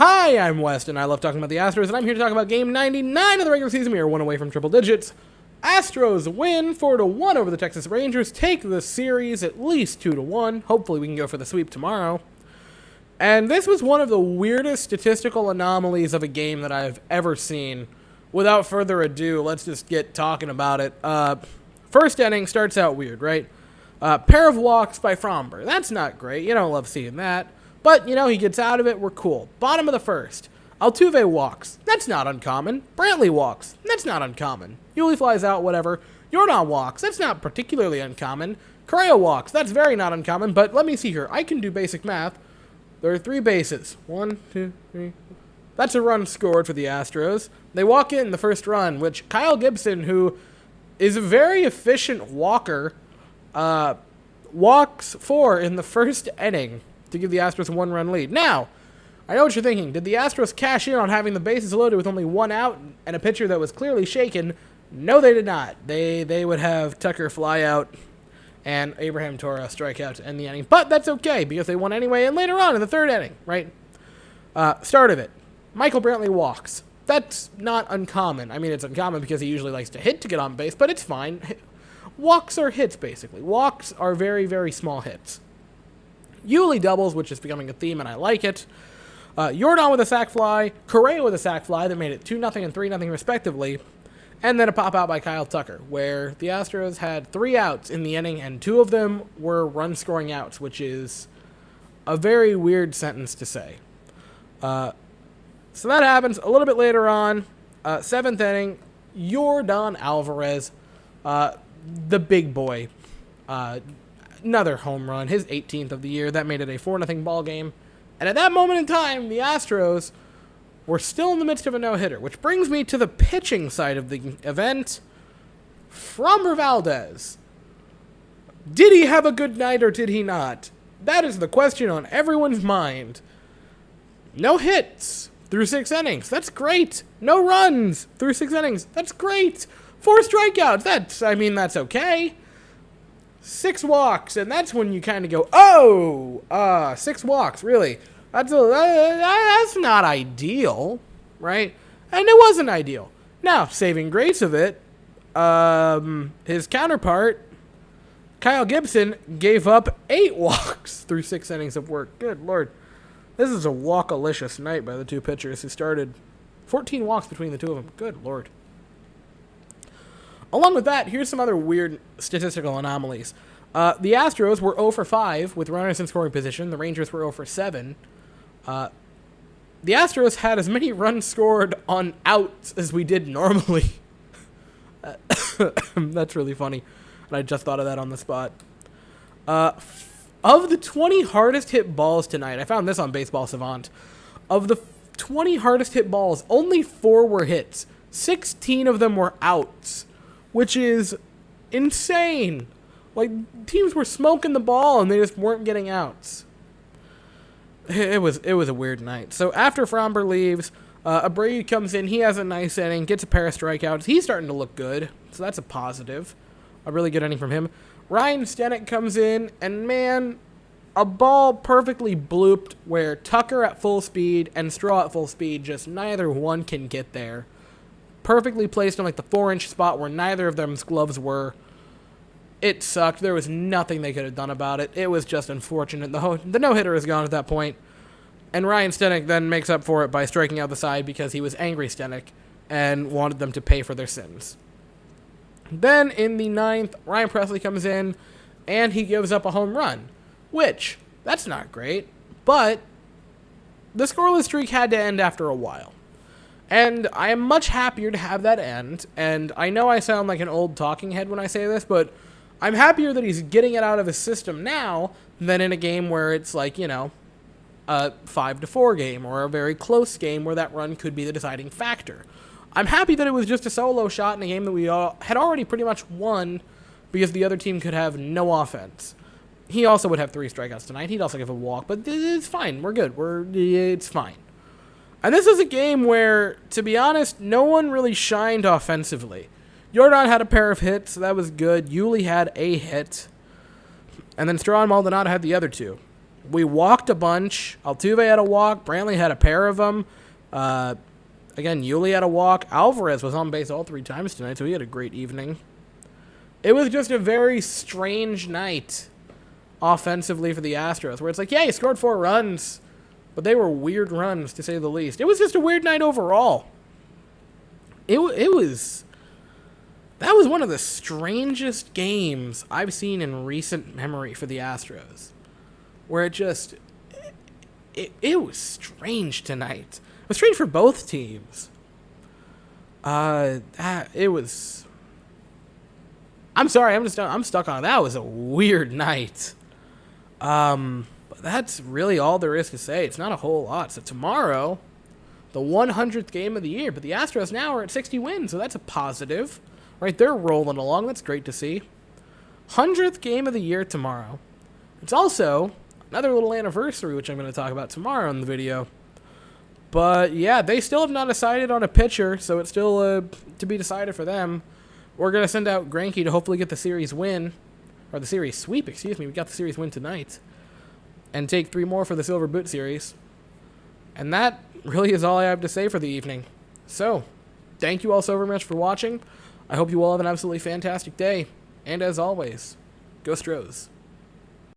Hi, I'm West, and I love talking about the Astros, and I'm here to talk about Game 99 of the regular season. We are one away from triple digits. Astros win 4-1 over the Texas Rangers, take the series at least 2-1. Hopefully we can go for the sweep tomorrow. And this was one of the weirdest statistical anomalies of a game that I've ever seen. Without further ado, let's just get talking about it. First inning starts out weird, right? Pair of walks by Fromber. That's not great. You don't love seeing that. But, he gets out of it. We're cool. Bottom of the first. Altuve walks. That's not uncommon. Brantley walks. That's not uncommon. Yuli flies out, whatever. Yordan walks. That's not particularly uncommon. Correa walks. That's very not uncommon. But let me see here. I can do basic math. There are 3 bases. 1, 2, 3. That's a run scored for the Astros. They walk in the first run, which Kyle Gibson, who is a very efficient walker, walks 4 in the first inning to give the Astros a 1-run lead. Now, I know what you're thinking. Did the Astros cash in on having the bases loaded with only 1 out and a pitcher that was clearly shaken? No, they did not. They would have Tucker fly out and Abraham Torres strike out to end the inning. But that's okay, because they won anyway, and later on in the 3rd inning, right? Start of it. Michael Brantley walks. That's not uncommon. I mean, it's uncommon because he usually likes to hit to get on base, but it's fine. Walks are hits, basically. Walks are very, very small hits. Yuli doubles, which is becoming a theme, and I like it. Yordan with a sac fly, Correa with a sac fly that made it 2-0 and 3-0 respectively, and then a pop out by Kyle Tucker, where the Astros had 3 outs in the inning, and 2 of them were run-scoring outs, which is a very weird sentence to say. So that happens a little bit later on. 7th inning, Yordan Alvarez, the big boy, another home run, his 18th of the year. That made it a 4-0 ball game. And at that moment in time, the Astros were still in the midst of a no-hitter, which brings me to the pitching side of the event. Fromber Valdez. Did he have a good night or did he not? That is the question on everyone's mind. No hits through 6 innings. That's great. No runs through 6 innings. That's great. 4 strikeouts. That's okay. 6 walks, and that's when you kind of go, 6 walks, really? That's not ideal, right? And it wasn't ideal. Now, saving grace of it, his counterpart, Kyle Gibson, gave up 8 walks through 6 innings of work. Good Lord. This is a walkalicious night by the 2 pitchers who started 14 walks between the 2 of them. Good Lord. Along with that, here's some other weird statistical anomalies. The Astros were 0 for 5 with runners in scoring position. The Rangers were 0 for 7. The Astros had as many runs scored on outs as we did normally. That's really funny. And I just thought of that on the spot. Of the 20 hardest hit balls tonight, I found this on Baseball Savant. Of the 20 hardest hit balls, only 4 were hits. 16 of them were outs, which is insane. Like, teams were smoking the ball and they just weren't getting outs. It was a weird night. So after Fromber leaves, Abreu comes in. He has a nice inning, gets a pair of strikeouts. He's starting to look good, so that's a positive. A really good inning from him. Ryan Stenick comes in, and man, a ball perfectly blooped where Tucker at full speed and Straw at full speed, just neither one can get there. Perfectly placed on like the 4-inch spot where neither of them's gloves were. It sucked. There was nothing they could have done about it. It was just unfortunate. The no-hitter is gone at that point. And Ryan Stenick then makes up for it by striking out the side because he was angry Stenick and wanted them to pay for their sins. Then in the 9th, Ryan Presley comes in and he gives up a home run, which, that's not great, but the scoreless streak had to end after a while. And I am much happier to have that end, and I know I sound like an old talking head when I say this, but I'm happier that he's getting it out of his system now than in a game where it's like, a 5-4 game or a very close game where that run could be the deciding factor. I'm happy that it was just a solo shot in a game that we had already pretty much won because the other team could have no offense. He also would have 3 strikeouts tonight. He'd also give a walk, but it's fine. We're good. It's fine. And this is a game where, to be honest, no one really shined offensively. Yordan had a pair of hits. So that was good. Yuli had a hit. And then Straw and Maldonado had the other 2. We walked a bunch. Altuve had a walk. Brantley had a pair of them. Again, Yuli had a walk. Alvarez was on base all 3 times tonight, so he had a great evening. It was just a very strange night offensively for the Astros, where it's like, yeah, you scored 4 runs, but they were weird runs, to say the least. It was just a weird night overall. That was one of the strangest games I've seen in recent memory for the Astros, where it was strange tonight. It was strange for both teams. It was... I'm sorry, I'm stuck on it. That was a weird night. But that's really all there is to say. It's not a whole lot. So tomorrow, the 100th game of the year, but the Astros now are at 60 wins, so that's a positive. Right, they're rolling along. That's great to see. 100th game of the year tomorrow. It's also another little anniversary, which I'm going to talk about tomorrow in the video. But yeah, they still have not decided on a pitcher, so it's still to be decided for them. We're going to send out Greinke to hopefully get the series win, or the series sweep, excuse me. We got the series win tonight. And take 3 more for the Silver Boot series. And that really is all I have to say for the evening. So, thank you all so very much for watching. I hope you all have an absolutely fantastic day. And as always, go Astros.